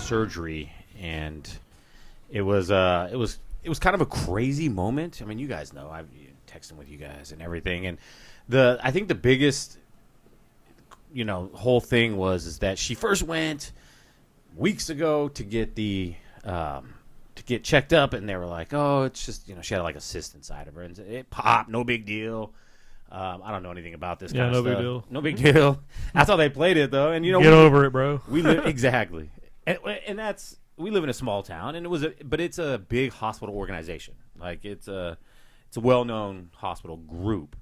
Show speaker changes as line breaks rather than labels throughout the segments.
surgery, and it was kind of a crazy moment. I mean, you guys know I've texting with you guys and everything, and I think the biggest whole thing is that she first went weeks ago to get to get checked up, and they were like, oh, it's just she had like a cyst inside of her, and it popped, no big deal. I don't know anything about this kind of stuff.
Big deal.
No big deal. That's how they played it, though. And
get over it, bro.
We live exactly, and we live in a small town, and but it's a big hospital organization. Like it's a well-known hospital group.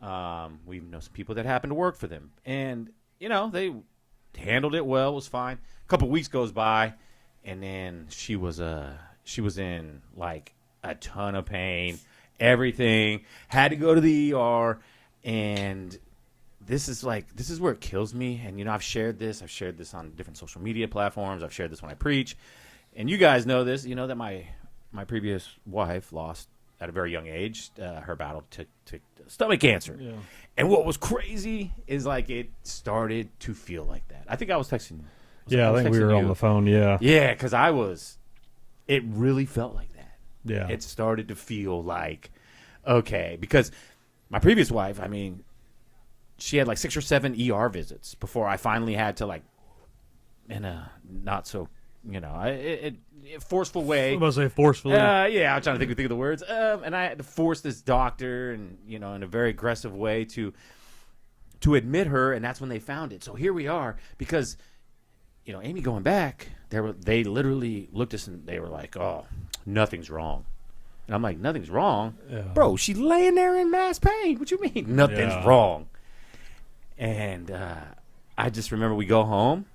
We know some people that happen to work for them, and they handled it well. It was fine. A couple weeks goes by, and then she was in like a ton of pain. Everything had to go to the ER, and this is where it kills me. And I've shared this on different social media platforms. I've shared this when I preach, and you guys know this. That my previous wife lost at a very young age her battle to stomach cancer.
Yeah.
And what was crazy is like it started to feel like that. I think I was texting you.
I think we were on the phone. Yeah,
because it really felt like that.
Yeah.
It started to feel like, okay, because my previous wife, I mean, she had like 6 or 7 ER visits before I finally had to, like, in a not so, forceful way.
I'm about to say forcefully.
Yeah, I'm trying to think of the words. And I had to force this doctor and, in a very aggressive way to admit her, and that's when they found it. So here we are, because, Amy going back, they literally looked at us and they were like, oh, nothing's wrong. And I'm like, nothing's wrong?
Yeah.
Bro, she's laying there in mass pain. What you mean? Nothing's wrong. And I just remember we go home,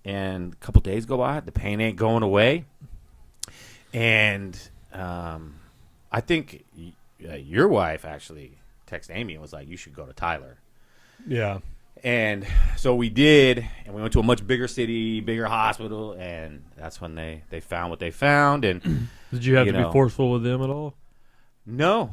and a couple days go by. The pain ain't going away. And I think your wife actually texted Amy and was like, you should go to Tyler.
Yeah.
And so we did, and we went to a much bigger city, bigger hospital, and that's when they found what they found. And
did you have to be forceful with them at all?
No.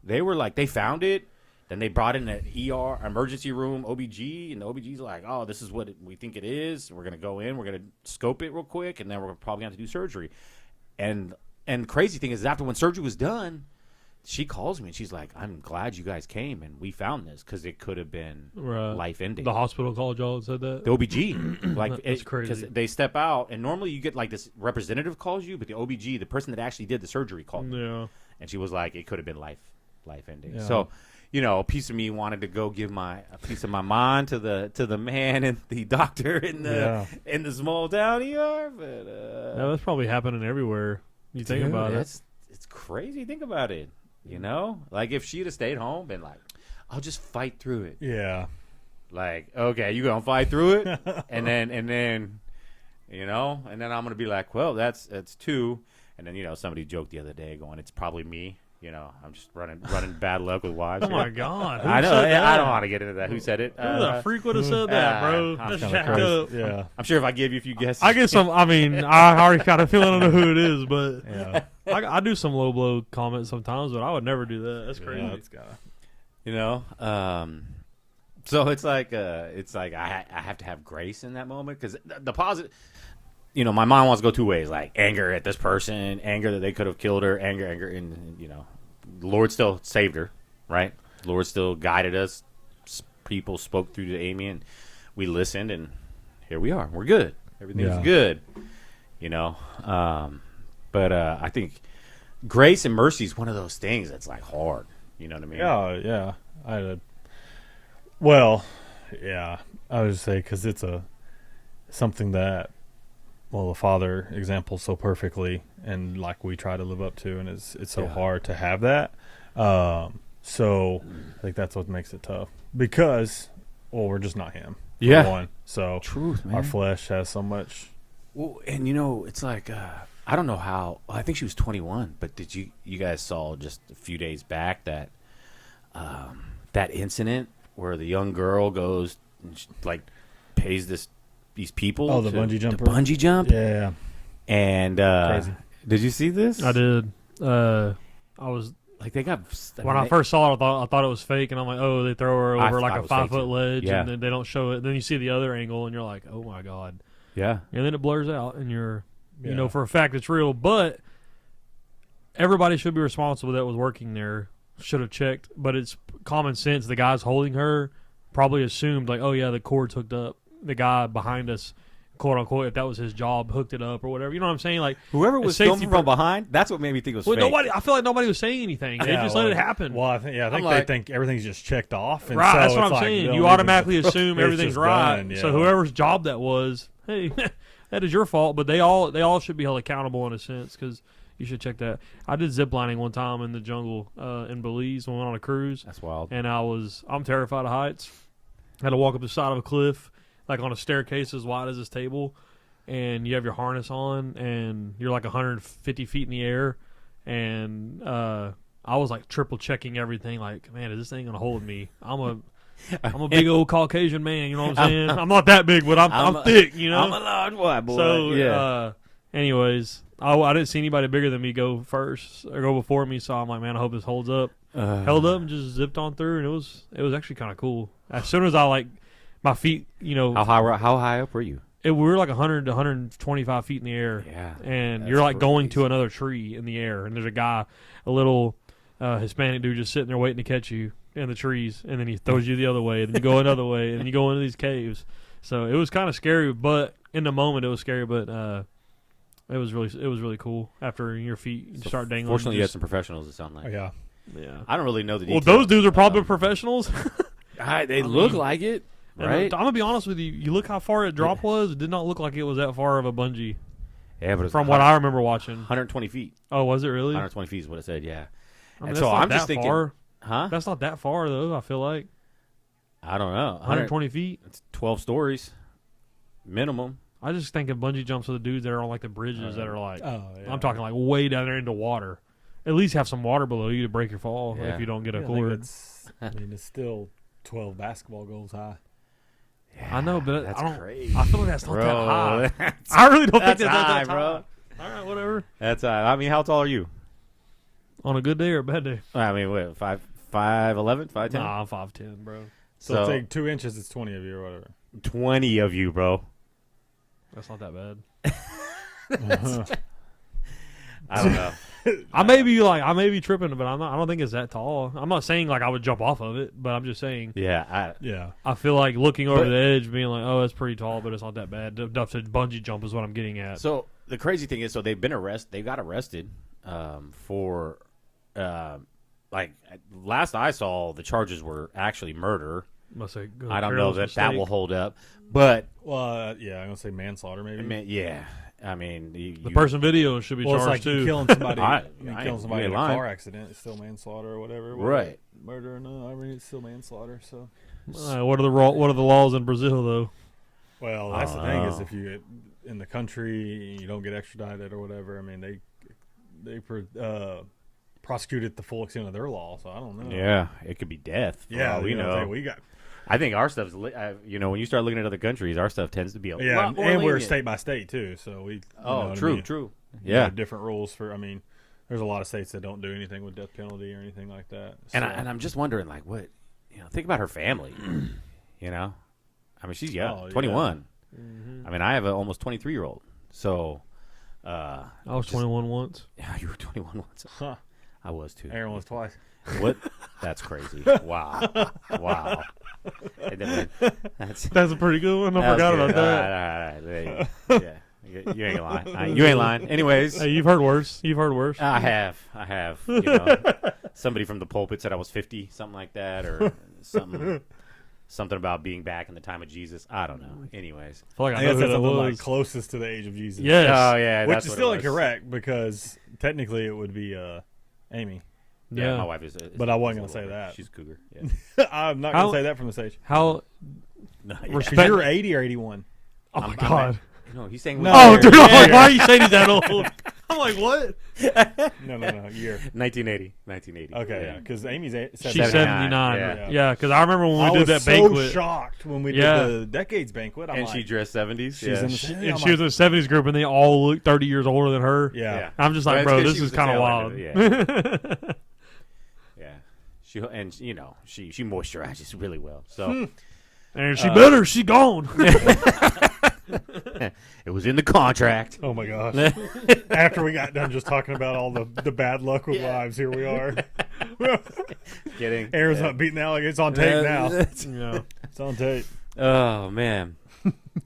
They were like, they found it. Then they brought in an ER, emergency room, OBG, and the OBG's like, oh, this is what we think it is. We're going to go in. We're going to scope it real quick, and then we're probably going to have to do surgery. And the crazy thing is, after when surgery was done, she calls me, and she's like, I'm glad you guys came, and we found this, because it could have been life-ending.
The hospital called y'all and said that?
The OBG.
That's crazy.
Because they step out, and normally you get, like, this representative calls you, but the OBG, the person that actually did the surgery, called me.
Yeah.
And she was like, it could have been life-ending.
Yeah.
So, a piece of me wanted to go give a piece of my mind to the man and the doctor in the small town ER. But
that's probably happening everywhere. You think about it.
It's crazy. Think about it. Like if she'd have stayed home, been like, I'll just fight through it.
Yeah.
Like, okay, you gonna fight through it, and then and then I'm gonna be like, well, that's 2, and then somebody joked the other day going, it's probably me. I'm just running bad luck with wives.
Oh, my God.
I know. I don't want to get into that. Who said it?
Who the freak would have said that, bro? That's jacked up.
Yeah. I'm sure if I give you a few guesses.
I get some. I mean, I already kind of feel I don't know who it is, but yeah. I do some low blow comments sometimes, but I would never do that. That's crazy.
So it's like I have to have grace in that moment, because the positive. My mind wants to go 2 ways, like anger at this person, anger that they could have killed her, anger, and the Lord still saved her, right? The Lord still guided us. People spoke through to Amy, and we listened, and here we are. We're good. Everything's good, But I think grace and mercy is one of those things that's like hard. You know what I mean?
Yeah. I would say because it's something that. Well, the Father examples so perfectly, and like we try to live up to, and it's so hard to have that. So I think that's what makes it tough, because we're just not Him.
Yeah.
One. So
truth, man.
Our flesh has so much.
Well, and it's like I don't know how. I think she was 21, but did you guys saw just a few days back that incident where the young girl goes and she, like, pays these people.
Oh, the bungee jumper.
The bungee jump.
Yeah.
And
crazy.
Did you see this?
I did. I was
like, they got
when I first saw it, I thought it was fake, and I'm like, oh, they throw her over like a 5-foot ledge,
yeah.
and then they don't show it. Then you see the other angle, and you're like, oh my God.
Yeah.
and then it blurs out, and you're, you
Yeah.
know, for a fact it's real. But everybody should be responsible that was working there. Should have checked, but it's common sense. The guys holding her probably assumed like, oh yeah, the cord's hooked up. The guy behind us, quote unquote, if that was his job, hooked it up or whatever. You know what I'm saying? Like
Whoever was
safety
filming from behind, that's what made me think it was
well,
fake.
nobody. I feel like nobody was saying anything. They just let it happen.
Well, I think
I'm
they
like-
think everything's just checked off. And
Right,
so
that's what
it's
I'm
like,
saying.
they'll
You
even-
automatically assume
it's
everything's
just
right.
done,
So
yeah.
whoever's job that was, hey, that is your fault. But they all should be held accountable in a sense because you should check that. I did zip lining one time in the jungle in Belize when we went on a cruise,
That's wild.
and I'm terrified of heights. I had to walk up the side of a cliff, like on a staircase as wide as this table, and you have your harness on, and you're like 150 feet in the air, and I was like triple checking everything. Like, man, is this thing gonna hold me? I'm a big old Caucasian man. You know what I'm saying? I'm not that big, but I'm thick. You know.
I'm a large white boy.
So,
yeah.
anyways, I didn't see anybody bigger than me go first or go before me, so I'm like, man, I hope this holds up. Held up and just zipped on through, and it was actually kind of cool. As soon as I like my feet, you know,
How high up were you?
we were like 100 to 125 feet in the air.
Yeah.
And
That's
you're like going
crazy.
to another tree in the air, and there's a guy, a little Hispanic dude, just sitting there waiting to catch you in the trees, and then he throws you the other way, and then you go another way, and then you go into these caves. So it was kind of scary, but in the moment it was scary, but it was really cool. After your feet start dangling.
Fortunately, you had some professionals. It sounded like.
Oh, yeah.
Yeah.
I don't really know the
Well,
details.
those dudes are probably professionals.
They look like it,
And
right?
I'm gonna be honest with you. You look how far it drop was. It did not look like it was that far of a bungee
Yeah, but it's
from what I remember watching.
120 feet.
Oh, was it really?
120 feet is what it said. Yeah.
I mean,
And
that's
so
not
I'm just
that
thinking,
far.
huh?
That's not that far though. I feel like
I don't know.
120 feet.
It's 12 stories, minimum.
I just think of bungee jumps with the dudes that are on like the bridges that are like.
Oh, yeah.
I'm talking like way down there into water. At least have some water below you to break your fall
Yeah.
if you don't get a
Yeah, I think
cord.
it's still 12 basketball goals high.
I know, but
That's
I don't.
crazy.
I feel like that's not
Bro,
that high.
that's,
I really don't think
that's
that's
high,
that
bro.
high. All right, whatever.
That's I mean, how tall are you?
On a good day or a bad day?
I mean, what, 5'11", 5'10"?
Nah, I'm 5'10", bro.
So take 2 inches, it's 20 of you or whatever.
20 of you, bro.
That's not that bad.
I don't know.
I may be tripping, but I don't think it's that tall. I'm not saying like I would jump off of it, but I'm just saying
Yeah,
Yeah.
I feel like looking over
But-
the edge, being like, oh, that's pretty tall, but it's not that bad. Enough to bungee jump is what I'm getting at.
So the crazy thing is, they've been arrested. They got arrested for, like, last I saw, the charges were actually murder.
Must say,
I don't know that will hold up, but
Well, yeah, I'm going to say manslaughter maybe.
I mean, yeah, I mean,
The person video should be
well, it's
charged
like you
too.
killing somebody,
I
killing
ain't-
somebody
you
in
ain't
a
lying.
car accident. It's still manslaughter or whatever.
Right.
Murder, no, I mean, it's still manslaughter, so.
What are the laws in Brazil though?
Well, that's the thing is
Oh.
if you in the country you don't get extradited or whatever. I mean, they prosecute it the full extent of their law. So I don't know.
Yeah, it could be death. for
yeah.
all we
you
know.
we got
I think our stuff's, when you start looking at other countries, our stuff tends to be a lot more
and we're
lenient.
state by state too. So we.
Oh,
know what I
true,
mean?
true.
We
Yeah,
have different rules for. I mean, there's a lot of states that don't do anything with death penalty or anything like that.
and
so-
I'm just wondering, like, what, think about her family. I mean, she's young,
Oh, yeah.
21.
Mm-hmm.
I mean, I have an almost 23-year-old. So,
I was 21 once.
yeah, you were 21 once.
Huh.
I was too.
Aaron was twice.
What? That's crazy. Wow. Wow. And then, that's
That's a pretty good one. I forgot about that.
All right. Yeah. You ain't lying. You ain't lying. Anyways,
Hey, you've heard worse.
I have. Somebody from the pulpit said I was 50, something like that, or something about being back in the time of Jesus. I don't know. Anyways.
I feel like I
I
know
guess
who
that's
that
something like
was.
closest to the age of Jesus.
Yes.
Oh yeah,
Which
that's
is
what
still
it was.
incorrect because technically it would be Amy.
Yeah,
Yeah.
my wife is.
But I wasn't
is
gonna
a
say
little-
that.
She's a cougar. Yeah.
I'm not
How-
going to say that from the stage.
How?
No, yeah.
Because
Respect-
you're 80 or 81.
Oh my
I'm
god.
No, he's saying.
No.
Oh,
Yeah,
dude, I'm
yeah,
like,
yeah.
why are you saying he's that old? I'm like, what?
No, year.
1980. 1980.
Okay, yeah, because Amy's
She's
79,
79.
yeah.
Yeah, because I remember when
I
we did
was
that banquet.
so shocked when we
Yeah.
did the decades banquet. I'm
And
like,
she dressed 70s.
she's
yeah.
in the
She,
I'm
and she was
like,
in the 70s group, and they all look 30 years older than her.
yeah.
Yeah.
I'm just
Well,
like,
it's
bro,
'cause
this
she
is
was the
kind of
tail
wild.
end of it, Yeah. She moisturizes really well. So
And she better, she gone.
It was in the contract.
Oh my gosh! After we got done just talking about all the bad luck with wives, here we are.
Kidding.
Aaron's not beating the alligator. It's on tape now.
Yeah.
It's on tape.
Oh man.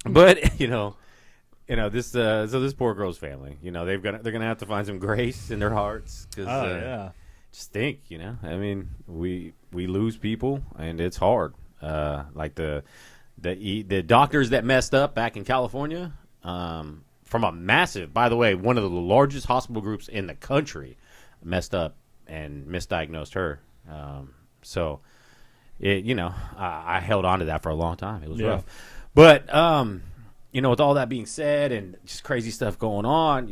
But this so this poor girl's family, they're gonna have to find some grace in their hearts because
Yeah.
just think, I mean, we lose people and it's hard. Like the doctors that messed up back in California, from a massive, by the way, one of the largest hospital groups in the country, messed up and misdiagnosed her. So it, I held on to that for a long time. It was rough, but with all that being said and just crazy stuff going on,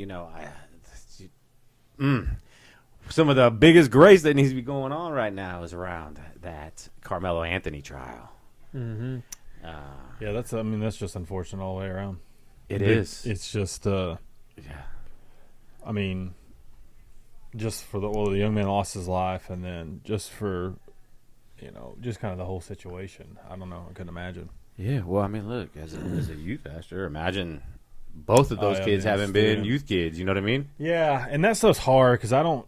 some of the biggest grace that needs to be going on right now is around that Carmelo Anthony trial.
Mm-hmm.
Yeah, that's just unfortunate all the way around.
It is.
It's just,
yeah.
I mean, just for the young man lost his life, and then just for, just kind of the whole situation. I don't know. I couldn't imagine.
Yeah, well, I mean, look, as a youth pastor, imagine both of those kids having been youth kids. You know what I mean?
Yeah, and that stuff's hard because I don't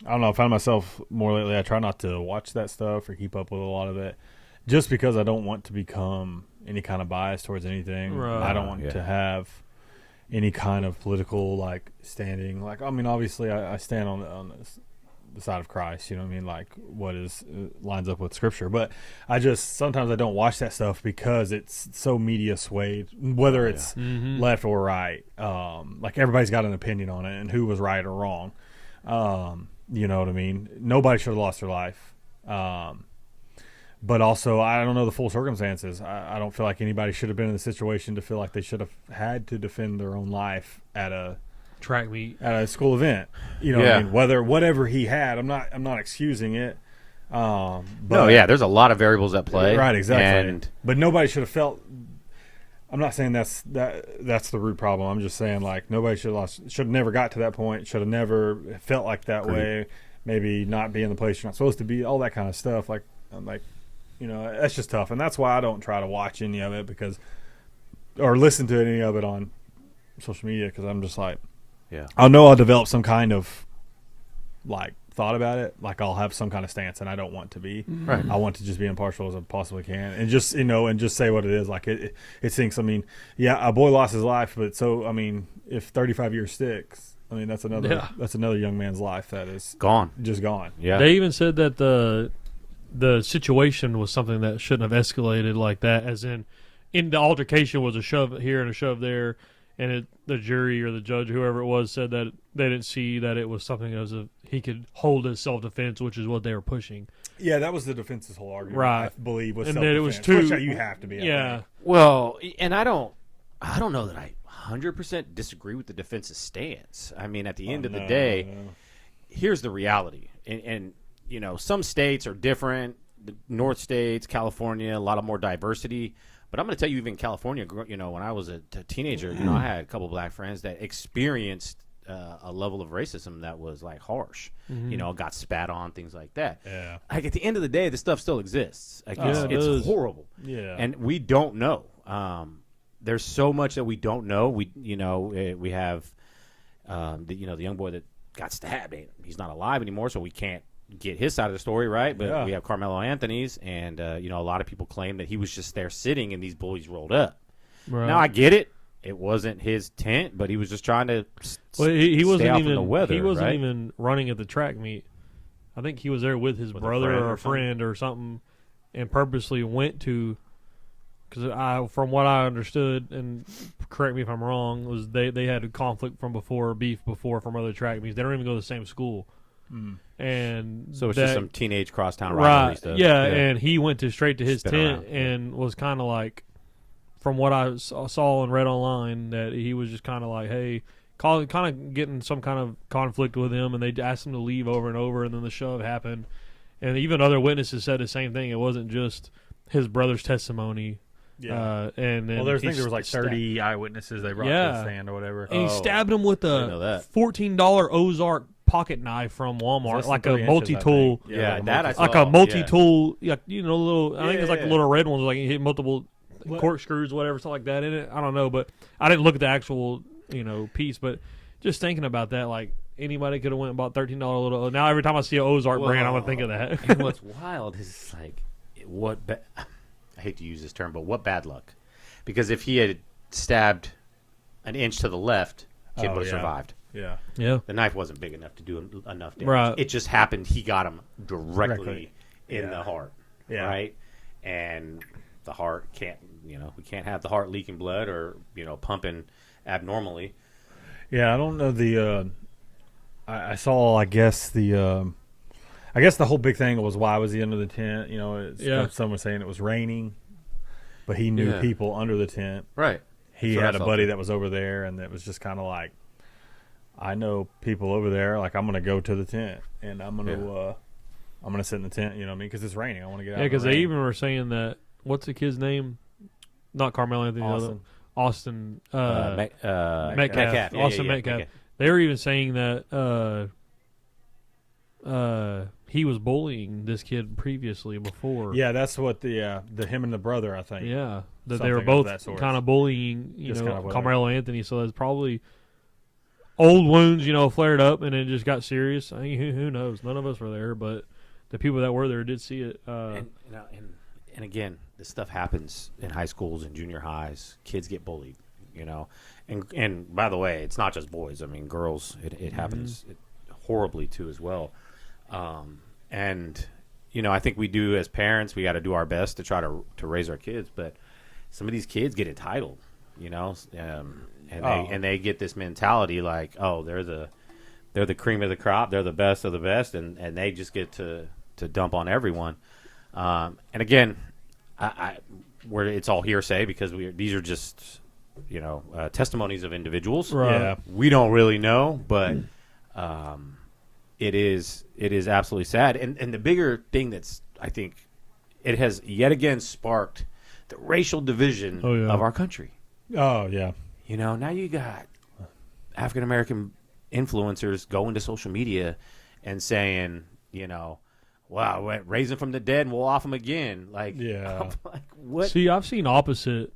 know. I find myself more lately. I try not to watch that stuff or keep up with a lot of it, just because I don't want to become any kind of bias towards anything.
Right.
I don't want to have any kind of political standing. I mean, obviously, I stand on the side of Christ. You know what I mean? Like what is lines up with Scripture. But sometimes I don't watch that stuff because it's so media swayed, whether it's left or right. Everybody's got an opinion on it and who was right or wrong. You know what I mean? Nobody should have lost their life. But also, I don't know the full circumstances. I don't feel like anybody should have been in the situation to feel like they should have had to defend their own life at a
track meet,
at a school event. You know what I mean? Whatever he had, I'm not excusing it. But
there's a lot of variables at play.
Right, exactly. But nobody should have felt. I'm not saying that's the root problem. I'm just saying nobody should have never got to that point. Should have never felt like that way. Maybe not be in the place you're not supposed to be. All that kind of stuff. That's just tough, and that's why I don't try to watch any of it or listen to any of it on social media because I'm just I know I'll develop some kind of thought about it. I'll have some kind of stance, and I don't want to be.
Right.
I want to just be impartial as I possibly can, and just and just say what it is. It stinks. I mean, a boy lost his life, but so I mean, if 35 years sticks, I mean that's another young man's life that is just gone.
Yeah. They even said that the situation was something that shouldn't have escalated like that, as in the altercation was a shove here and a shove there, and the jury or the judge, whoever it was, said that they didn't see that it was something as he could hold his self-defense, which is what they were pushing.
Yeah, that was the defense's whole argument,
right?
I believe was
and
self-defense,
then it was
which you have to be.
Yeah. Well, and I don't know that I 100% disagree with the defense's stance. I mean, at the end of the day, here's the reality, and some states are different. The North states, California, a lot of more diversity. But I'm going to tell you, even California, when I was a teenager, I had a couple of black friends that experienced a level of racism that was harsh. Got spat on, things like that.
Yeah.
At the end of the day, this stuff still exists. It's horrible.
Yeah.
And we don't know. There's so much that we don't know. We have the young boy that got stabbed. He's not alive anymore, so we can't get his side of the story, right? But we have Carmelo Anthony's, and a lot of people claim that he was just there sitting and these bullies rolled up. Right. Now I get it; it wasn't his tent, but he was just trying to
he wasn't
stay out
even
from the weather.
He wasn't
right?
even running at the track meet. I think he was there with his brother or a friend or something, and purposely went to. Because from what I understood, and correct me if I'm wrong, was they had a conflict from beef before from other track meets. They don't even go to the same school. And
so it's just some teenage crosstown rivalry stuff.
Yeah, and he went straight to his tent and was kind of from what I saw and read online, that he was just kind of hey, kind of getting some kind of conflict with him, and they asked him to leave over and over, and then the shove happened, and even other witnesses said the same thing. It wasn't just his brother's testimony.
Yeah,
and then
there was 30 eyewitnesses they brought to the stand or whatever,
and he stabbed him with a $14 Ozark pocket knife from Walmart, like a multi-tool.
Yeah, that I saw.
Like a multi-tool, little. I think it's like the little red ones, he hit multiple corkscrews, whatever, something like that in it. I don't know, but I didn't look at the actual piece. But just thinking about that, like anybody could have went and bought $13 little. Now every time I see an Ozark brand, I'm gonna think of that.
And what's wild is like I hate to use this term, but what bad luck? Because if he had stabbed an inch to the left, kid would have survived.
Yeah.
Yeah.
The knife wasn't big enough to do enough damage.
Right.
It just happened he got him directly in the heart.
Yeah.
Right? And the heart can't, we can't have the heart leaking blood or, pumping abnormally.
Yeah, I don't know I saw, I guess the whole big thing was why was he under the tent? Someone was saying it was raining, but he knew people under the tent.
Right.
He had a buddy that was over there, and it was just kind of like, I know people over there. Like, I'm going to go to the tent, and I'm going to sit in the tent. You know what I mean? Because it's raining. I want to get out.
Yeah, because they even were saying that. What's the kid's name? Not Carmelo Anthony. Austin. Metcalf. Austin Metcalf.
Okay.
They were even saying that he was bullying this kid previously before.
Yeah, that's what the him and the brother, I think.
Yeah, that they
Something
were
of
both
that sort.
kind of bullying,
Just kind of
Carmelo Anthony. So there's probably old wounds, flared up, and it just got serious. I mean, who knows? None of us were there, but the people that were there did see it.
And again, this stuff happens in high schools and junior highs. Kids get bullied, And by the way, it's not just boys. I mean, girls, it happens horribly too as well. And I think we do as parents. We got to do our best to try to raise our kids. But some of these kids get entitled, and they get this mentality like, oh, they're the cream of the crop. They're the best of the best, and they just get to dump on everyone. And again, where it's all hearsay because these are just testimonies of individuals.
Right.
Yeah.
We don't really know, but it is absolutely sad. And the bigger thing that's, I think, it has yet again sparked the racial division of our country.
Oh, yeah.
Now you got African American influencers going to social media and saying, wow, raise him from the dead and we'll off him again. Like,
yeah.
I'm like, what?
See, I've seen opposite.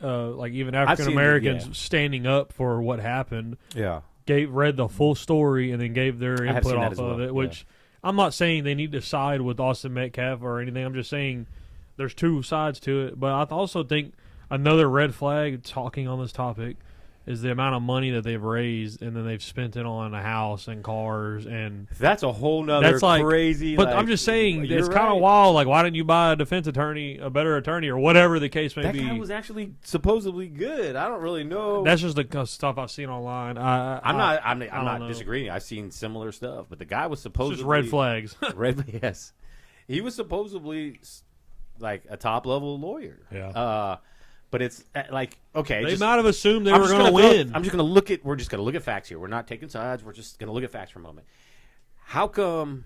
Like even African Americans standing up for what happened.
Yeah.
Read the full story and then gave their
have
input
seen that
off
as
of
well,
it. Which I'm not saying they need to side with Austin Metcalf or anything. I'm just saying there's two sides to it. But I also think another red flag talking on this topic is the amount of money that they've raised and then they've spent it on a house and cars and
That's a whole nother crazy.
But I'm just saying it's kind of wild. Like, why didn't you buy a defense attorney, a better attorney, or whatever the case may be?
That guy was actually supposedly good. I don't really know.
That's just the stuff I've seen online. I'm
not disagreeing. I've seen similar stuff, but the guy was supposedly
just red flags.
Yes, he was supposedly like a top level lawyer.
Yeah.
But it's like, okay,
They might have assumed they were going to win.
I'm just going to look at. We're just going to look at facts here. We're not taking sides. We're just going to look at facts for a moment. How come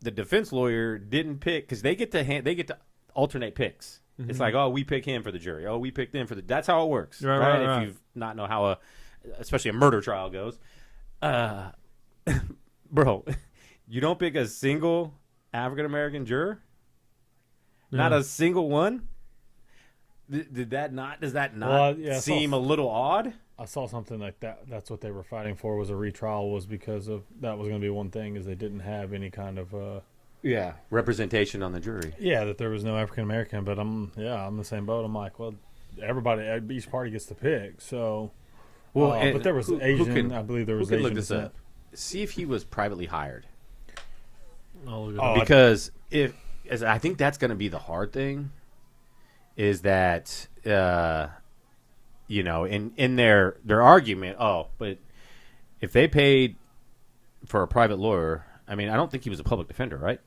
the defense lawyer didn't pick? Because they get to alternate picks. Mm-hmm. It's like, oh, we pick him for the jury. Oh, we picked them for the. That's how it works, right? If you not know how especially a murder trial goes, bro, you don't pick a single African American juror.
Yeah.
Not a single one. Does that not seem a little odd?
I saw something like that. That's what they were fighting for, was a retrial, was because of that was going to be one thing, is they didn't have any kind of
representation on the jury.
Yeah, that there was no African American. But I'm the same boat. I'm like, well, everybody, each party gets to pick. So, but there was Asian. I believe there was Asian.
Look this up. See if he was privately hired.
Oh,
because I think that's going to be the hard thing. Is that in their argument? Oh, but if they paid for a private lawyer, I mean, I don't think he was a public defender, right?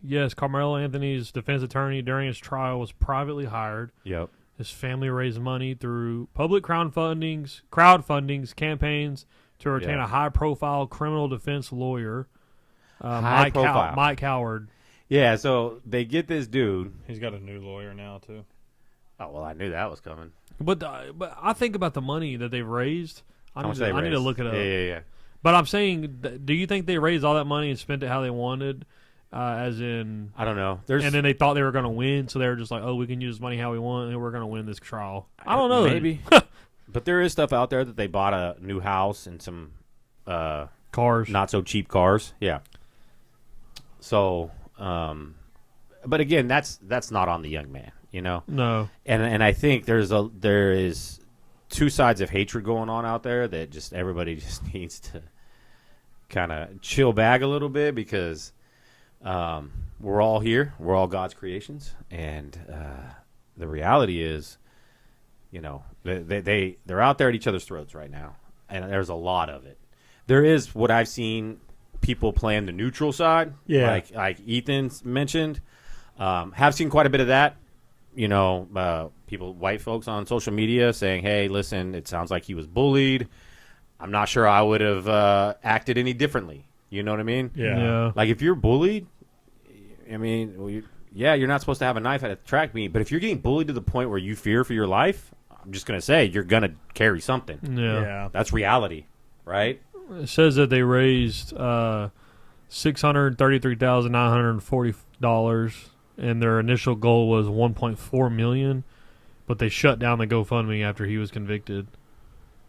Yes, Carmelo Anthony's defense attorney during his trial was privately hired.
Yep.
His family raised money through public crowdfundings, campaigns to retain a high-profile criminal defense lawyer, Mike Howard.
Yeah, so they get this dude.
He's got a new lawyer now too.
Oh well, I knew that was coming.
But I think about the money that they've raised. I need to look it up.
Yeah.
But I'm saying, do you think they raised all that money and spent it how they wanted? as in.
I don't know.
And then they thought they were going to win, so they were just like, "Oh, we can use money how we want, and we're going to win this trial." I don't know,
maybe. But there is stuff out there that they bought a new house and some
cars,
not so cheap cars. Yeah. So, but again, that's not on the young man, you know.
No.
And I think there is two sides of hatred going on out there that just everybody just needs to kind of chill back a little bit, because we're all here, we're all God's creations, and the reality is, you know, they're out there at each other's throats right now, and there's a lot of it. There is what I've seen people playing the neutral side, like Ethan mentioned. Have seen quite a bit of that. You know, people, white folks on social media saying, "Hey, listen, it sounds like he was bullied. I'm not sure I would have acted any differently." You know what I mean?
Yeah.
Like, if you're bullied, I mean, you're not supposed to have a knife at a track meet, but if you're getting bullied to the point where you fear for your life, I'm just going to say you're going to carry something.
Yeah.
That's reality, right?
It says that they raised $633,940, and their initial goal was $1.4 million, but they shut down the GoFundMe after he was convicted,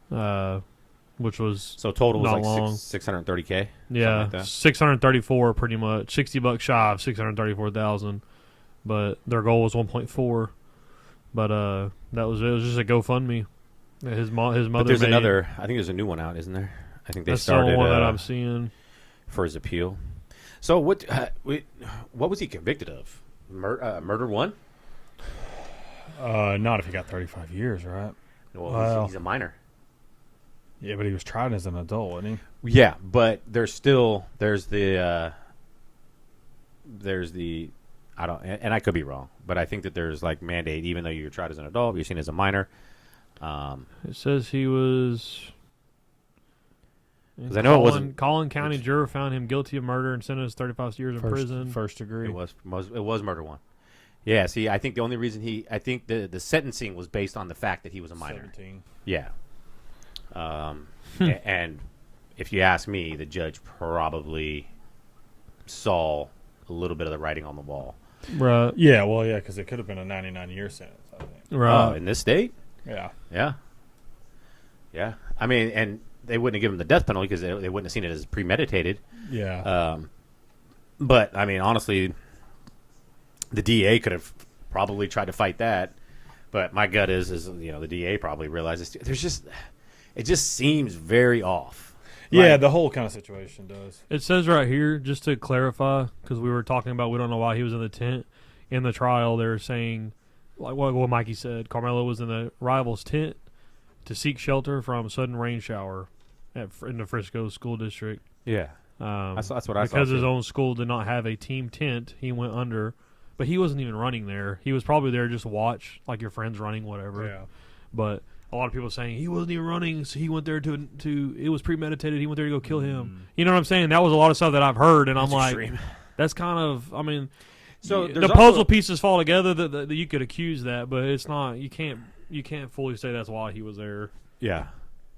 which was
so total was
not
like
long.
$630K.
Yeah,
like that.
634 pretty much, $60 shy of 634,000, but their goal was 1.4. But it was just a GoFundMe. His mother.
But there's
made.
another. I think there's a new one out, isn't there? I think they
That's
started
the one that I'm seeing
for his appeal. So what was he convicted of? Murder one?
Not if he got 35 years, right?
Well, he's a minor.
Yeah, but he was tried as an adult, wasn't he?
Yeah, but there's the I don't, and I could be wrong, but I think that there's like mandate, even though you're tried as an adult, you're seen as a minor.
It says he was.
'Cause I know it wasn't.
Collin County juror found him guilty of murder and sentenced 35 years in prison.
First degree.
It was murder one. Yeah. See, I think the only reason I think the sentencing was based on the fact that he was a minor.
17.
Yeah. And if you ask me, the judge probably saw a little bit of the writing on the wall.
Right.
Yeah, well, yeah, because it could have been a 99-year sentence, I think.
Right.
In this state?
Yeah.
Yeah. Yeah. I mean, and they wouldn't have given him the death penalty because they wouldn't have seen it as premeditated.
Yeah.
But, I mean, honestly, the DA could have probably tried to fight that. But my gut is the DA probably realizes it just seems very off.
Yeah,
Like,
the whole kind of situation does.
It says right here, just to clarify, because we were talking about we don't know why he was in the tent. In the trial, they're saying, like what Mikey said, Carmelo was in the rival's tent to seek shelter from a sudden rain shower in the Frisco school district.
Yeah. That's what I saw.
Because his own school did not have a team tent, he went under. But he wasn't even running there. He was probably there just to watch, like your friends running, whatever.
Yeah.
But a lot of people saying he wasn't even running, so he went there to it was premeditated. He went there to go kill him. You know what I'm saying? That was a lot of stuff that I've heard, and I'm like, that's kind of, I mean,
So
the puzzle pieces fall together that you could accuse that, but it's not. You can't fully say that's why he was there.
Yeah.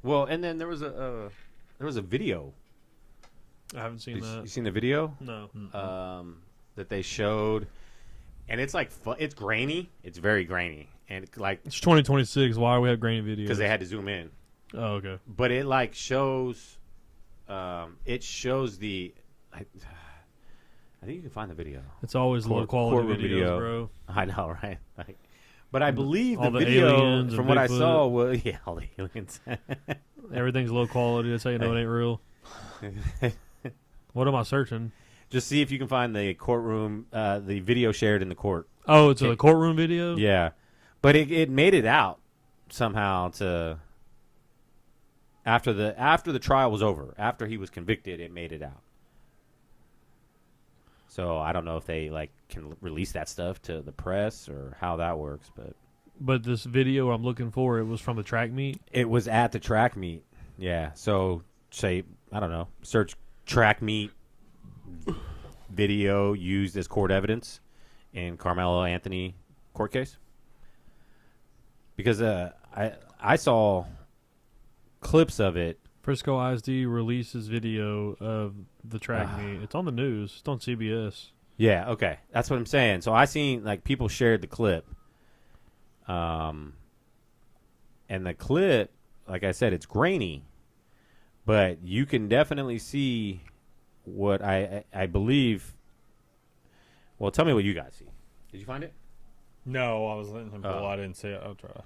Well, and then there was a video.
I haven't seen that.
You seen the video?
No.
That they showed, and it's like it's grainy. It's very grainy, and
It's 2026. Why do we have grainy videos?
because they had to zoom in.
Oh, okay.
But it shows, it shows the. I think you can find the video.
It's always low quality
courtroom
videos,
video.
bro.
I know, right? But I believe
All
the
the
video,
aliens
from
and
what I
Bigfoot.
saw, was all the aliens.
Everything's low quality. That's how you know it ain't real. What am I searching?
Just see if you can find the courtroom, the video shared in the court.
Oh, it's a courtroom video?
Yeah, but it made it out somehow to after the trial was over, after he was convicted, it made it out. So I don't know if they can release that stuff to the press or how that works,
But this video I'm looking for, it was from the track meet.
it was at the track meet. Yeah, so say I don't know, search track meet video used as court evidence in Carmelo Anthony court case. Because I saw clips of it.
Frisco ISD releases video of the track meet. It's on the news. It's on CBS.
Yeah, okay. That's what I'm saying. So I seen like people shared the clip. And the clip, like I said, it's grainy, but you can definitely see what I believe. Well, tell me what you guys see. Did you find it?
No, I was letting him pull.
Oh.
I didn't see it. I'll try.
Did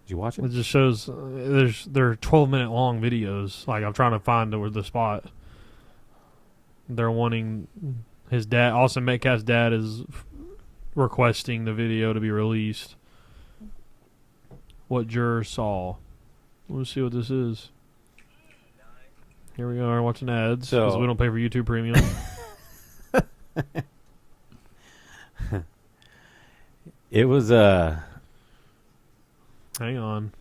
you watch it?
It just shows they're 12-minute long videos. Like I'm trying to find the spot. They're wanting his dad. Austin Metcalf's dad is requesting the video to be released. What jurors saw. Let's see what this is. Here we are watching ads because we don't pay for YouTube Premium.
It was
Hang on.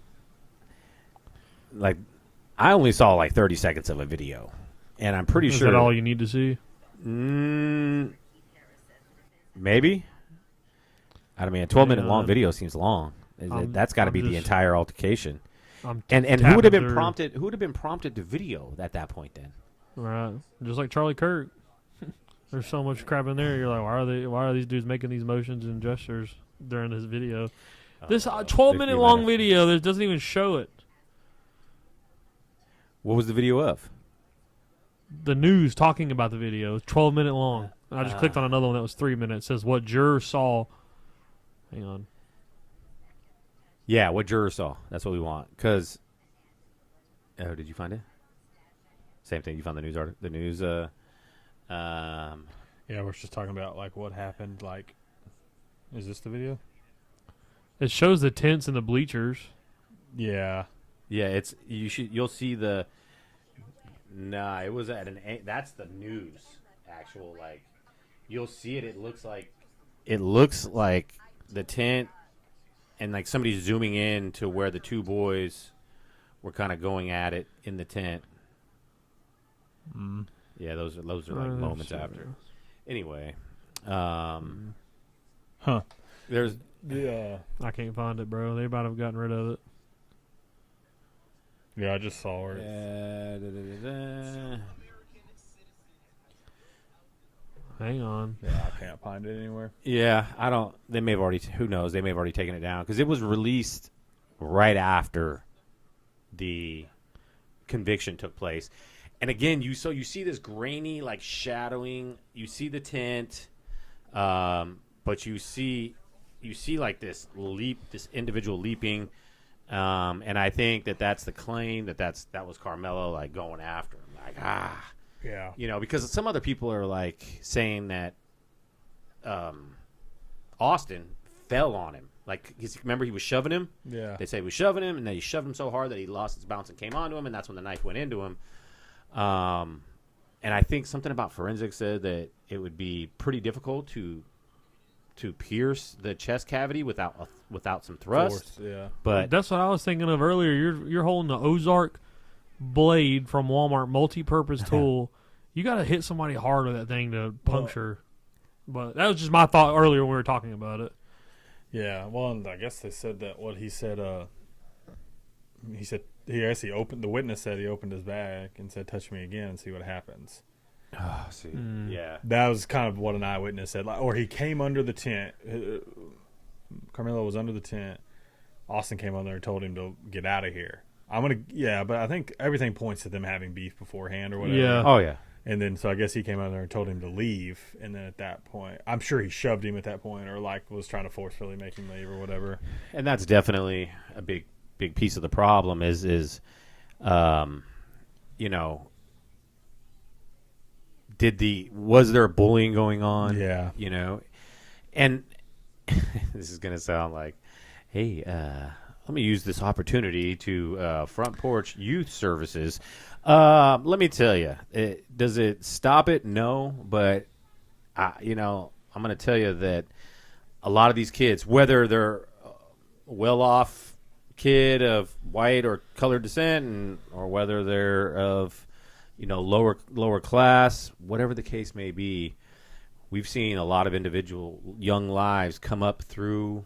like I only saw like 30 seconds of a video, and I'm pretty
Is
sure
that all you need to see?
Maybe. I mean, a 12-minute long
on.
video seems long. That's got to be the
just-
entire altercation.
I'm
And who
tapping
would have been
through.
prompted? Who would have been prompted to video at that point? Then
Right, just like Charlie Kirk. There's so much crap in there. You're like, why are these dudes making these motions and gestures during this video? This 12-minute long video that doesn't even show it.
What was the video of?
The news talking about the video. It's 12-minute long. I just clicked on another one that was 3 minutes. It says what juror saw. Hang on.
Yeah, what juror saw? That's what we want. Because, oh, did you find it? Same thing. You found the news article. The news.
Yeah, we're just talking about like what happened. Like, is this the video?
It shows the tents and the bleachers.
Yeah.
Yeah, it's you'll see the. Nah, it was at that's the news. Actual like, you'll see it. It looks like the tent, and like somebody's zooming in to where the two boys were kind of going at it in the tent. Yeah, those are like moments after. Anyway,
Huh.
there's
Yeah.
I can't find it, bro. They might have gotten rid of it.
Yeah, I just saw her.
Hang on.
Yeah, I can't find it anywhere.
Yeah, I don't. They may have already. Who knows? They may have already taken it down because it was released right after the conviction took place. And again, you see this grainy like shadowing. You see the tent, but you see like this individual leaping. And I think that's the claim that was Carmelo like going after him, like
Yeah.
because some other people are like saying that Austin fell on him, like remember he was shoving him.
Yeah.
They say he was shoving him, and then he shoved him so hard that he lost his balance and came onto him, and that's when the knife went into him. And I think something about forensics said that it would be pretty difficult to pierce the chest cavity without some thrust.
Force, yeah.
But
That's what I was thinking of earlier. You're holding the Ozark blade from Walmart, multi-purpose tool. You got to hit somebody hard with that thing to puncture. But that was just my thought earlier when we were talking about it.
Yeah. Well, and I guess they said that what he said. He opened. The witness said he opened his bag and said, "Touch me again and see what happens."
yeah,
That was kind of what an eyewitness said. Like, or he came under the tent. Carmelo was under the tent. Austin came on there and told him to get out of here. But I think everything points to them having beef beforehand or whatever.
Yeah.
oh yeah.
And then, so I guess he came out there and told him to leave. And then at that point, I'm sure he shoved him at that point, or like was trying to forcefully make him leave or whatever.
And that's definitely a big piece of the problem is was there bullying going on?
Yeah.
And this is going to sound like, hey, let me use this opportunity to Front Porch Youth Services. Let me tell you, does it stop it? No, but I'm going to tell you that a lot of these kids, whether they're well-off kid of white or colored descent, or whether they're of lower class, whatever the case may be, we've seen a lot of individual young lives come up through,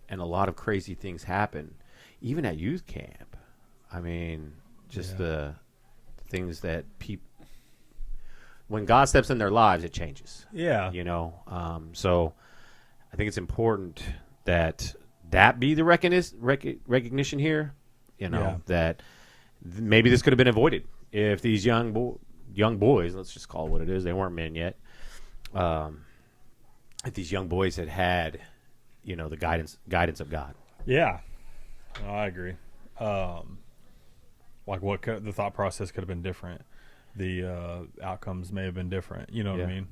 and a lot of crazy things happen, even at youth camp. I mean, just the things that when God steps in their lives, it changes.
Yeah.
You know, so I think it's important that be the recognition here. You know, that maybe this could have been avoided if these young boys, let's just call it what it is, they weren't men yet. If these young boys had, you know, the guidance of God.
Yeah, no, I agree. Like the thought process could have been different. The outcomes may have been different. You know what I mean?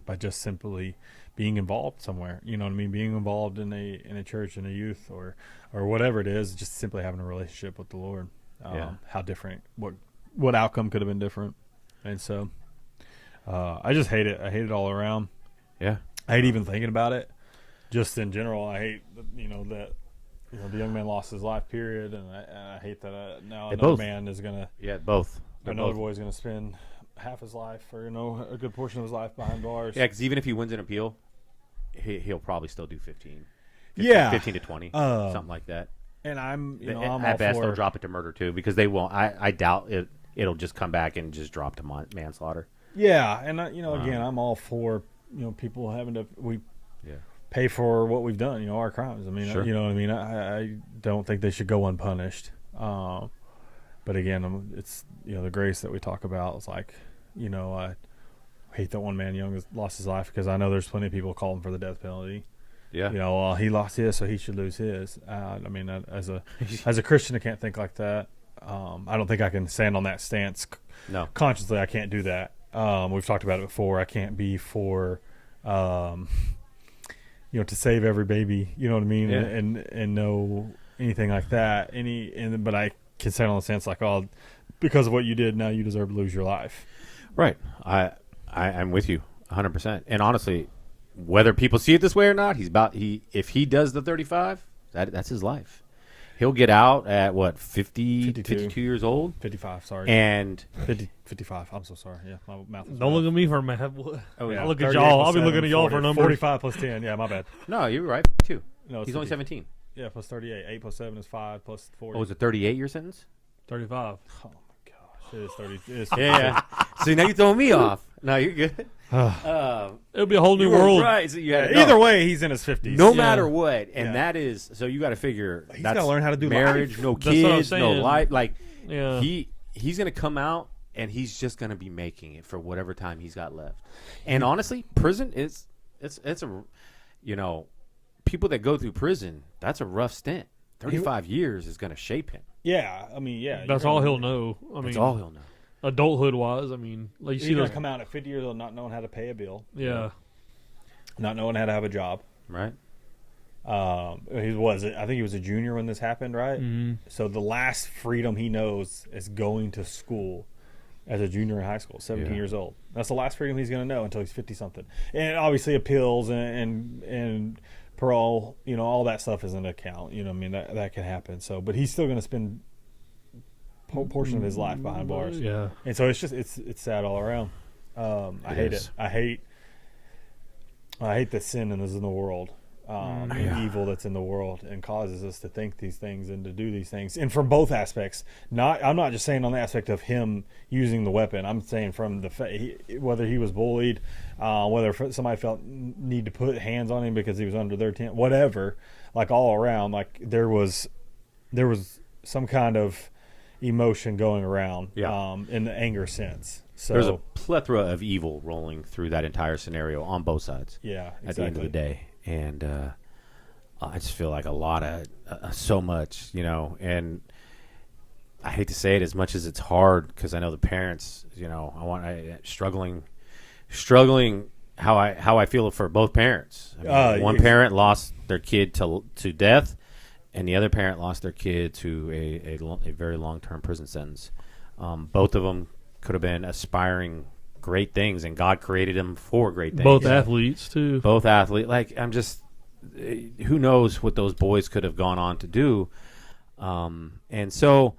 By just simply being involved somewhere. You know what I mean? Being involved in a church, in a youth, or whatever it is. Just simply having a relationship with the Lord. How different? What outcome could have been different? And so, I just hate it. I hate it all around.
Yeah,
I hate even thinking about it. Just in general, I hate that the young man lost his life. Period, and I hate that now another man is gonna.
Yeah, both.
Another boy is going to spend half his life, or a good portion of his life behind bars.
Yeah, because even if he wins an appeal, he'll probably still do 15 to 20, something like that.
And I'm
at
all
best
for,
they'll drop it to murder too, because they won't. I doubt it'll just come back and just drop to manslaughter.
Yeah, and again, I'm all for people having to pay for what we've done. Our crimes. I mean,
sure.
You know what I mean. I don't think they should go unpunished. But again, it's the grace that we talk about. It's like, I hate that one man young has lost his life, because I know there's plenty of people calling for the death penalty.
Yeah.
He lost his, so he should lose his. I mean, as a Christian, I can't think like that. I don't think I can stand on that stance.
No.
Consciously, I can't do that. We've talked about it before. I can't be for, to save every baby. You know what I mean?
Yeah.
And know anything like that. But I can stand on the stance like, oh, because of what you did, now you deserve to lose your life.
Right. I'm with you 100%. And honestly, whether people see it this way or not, if he does the 35, that's his life. He'll get out at what, 52 years old?
55, sorry.
And
55. I'm so sorry. Yeah, my mouth is
Don't
rough.
look at me for math.
Oh, yeah.
I look at y'all. I'll be
38
looking at y'all
40,
for numbers.
45 plus 10. Yeah, my bad.
No, you're right too.
No,
He's only 17.
Yeah, plus 38. 8 plus 7 is 5 plus 40.
Oh, is it 38 year sentence?
35.
Oh my gosh, it is 30. It is
Yeah. See, now you're throwing me off. No, you're good.
It'll be a whole new
You were
world.
right. So you had
Either way, he's in his 50s.
no
Yeah.
matter what, and
Yeah.
that is so you got to figure.
He's
that's
gotta learn how to do
marriage,
life.
no
That's what I'm
kids, no
saying.
life. Like
Yeah.
he's gonna come out and he's just gonna be making it for whatever time he's got left. And honestly, prison is it's a people that go through prison, that's a rough stint. 35 years is gonna shape him.
Yeah, I mean, yeah.
That's all he'll know. I mean,
That's all he'll know.
adulthood wise, I mean, like you
He's
see
going
those.
to come out at 50 years old not knowing how to pay a bill.
Yeah.
Not knowing how to have a job.
Right?
I think he was a junior when this happened, right?
Mm-hmm.
So the last freedom he knows is going to school as a junior in high school, 17
Yeah.
years old. That's the last freedom he's going to know until he's 50-something. And obviously appeals and parole, all that stuff is an account. I mean, that can happen. So, but he's still going to spend portion of his life behind bars.
Yeah.
And so it's sad all around. I hate it. I hate the sin that is in the world, and evil that's in the world, and causes us to think these things and to do these things. And from both aspects, I'm not just saying on the aspect of him using the weapon. I'm saying from whether he was bullied, whether somebody felt need to put hands on him because he was under their tent, whatever. Like all around, like there was some kind of emotion going around, in the anger sense. So
There's a plethora of evil rolling through that entire scenario on both sides.
yeah, exactly.
At the end of the day, and I just feel like a lot of so much, and I hate to say it as much as it's hard, because I know the parents, struggling how I feel for both parents. I mean, one parent lost their kid to death, and the other parent lost their kid to a very long-term prison sentence. Both of them could have been aspiring great things, and God created them for great things.
Both athletes too.
Both athletes. Like, I'm just, who knows what those boys could have gone on to do. And so,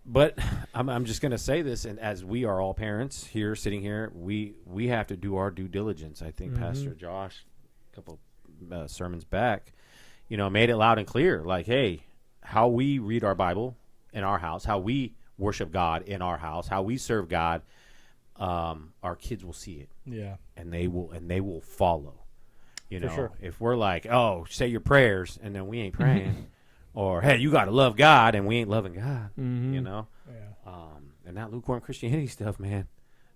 but I'm just going to say this, and as we are all parents here, sitting here, we have to do our due diligence. I think Pastor Josh, a couple sermons back, made it loud and clear, like, hey, how we read our Bible in our house, how we worship God in our house, how we serve God, our kids will see it.
Yeah.
And they will follow. You know,
sure.
if we're like, oh, say your prayers, and then we ain't praying, or hey, you got to love God, and we ain't loving God.
Mm-hmm.
You know,
Yeah.
And that lukewarm Christianity stuff, man.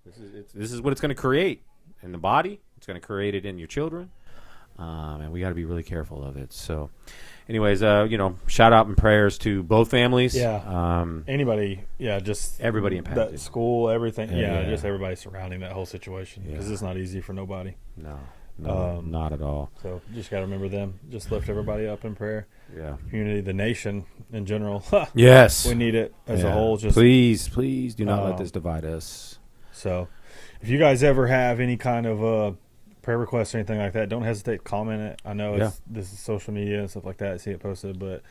This is what it's going to create in the body. It's going to create it in your children, and we got to be really careful of it. So, anyways, shout out and prayers to both families.
Yeah. Anybody, just
everybody impacted.
That school, everything.
Yeah.
Just everybody surrounding that whole situation because it's not easy for nobody.
No, not at all.
So just got to remember them. Just lift everybody up in prayer.
Yeah.
Community, the nation in general.
Yes.
We need it as a whole. Just
please do not let this divide us.
So if you guys ever have any kind of prayer requests or anything like that, don't hesitate to comment it. I know this is social media and stuff like that. I see it posted, but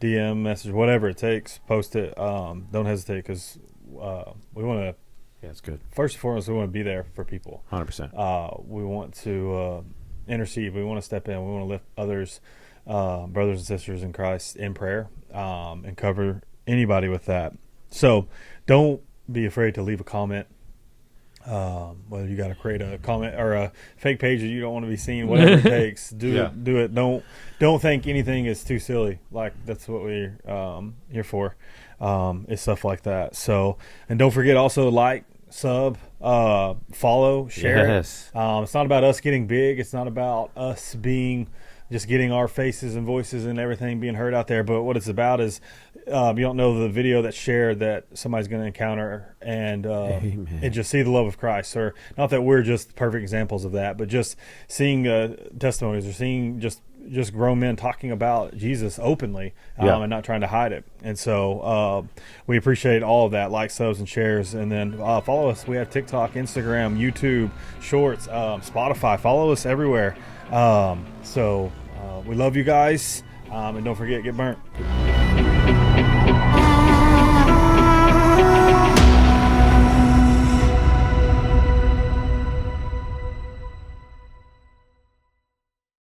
DM, message, whatever it takes, post it. Don't hesitate because we want to.
Yeah, it's good.
First and foremost, we want to be there for people.
100%.
We want to intercede. We want to step in. We want to lift others, brothers and sisters in Christ, in prayer, and cover anybody with that. So don't be afraid to leave a comment. Whether you got to create a comment or a fake page that you don't want to be seen, whatever it takes, do it. Don't think anything is too silly. Like that's what we're here for. It's stuff like that. So, and don't forget also like, sub, follow, share.
Yes.
It's not about us getting big. It's not about us just getting our faces and voices and everything being heard out there. But what it's about is you don't know the video that's shared that somebody's going to encounter and just see the love of Christ. Or not that we're just perfect examples of that, but just seeing testimonies or seeing just grown men talking about Jesus openly and not trying to hide it. And so we appreciate all of that. Like, subs, and shares. And then follow us. We have TikTok, Instagram, YouTube, Shorts, Spotify. Follow us everywhere. So we love you guys. And don't forget, get burnt.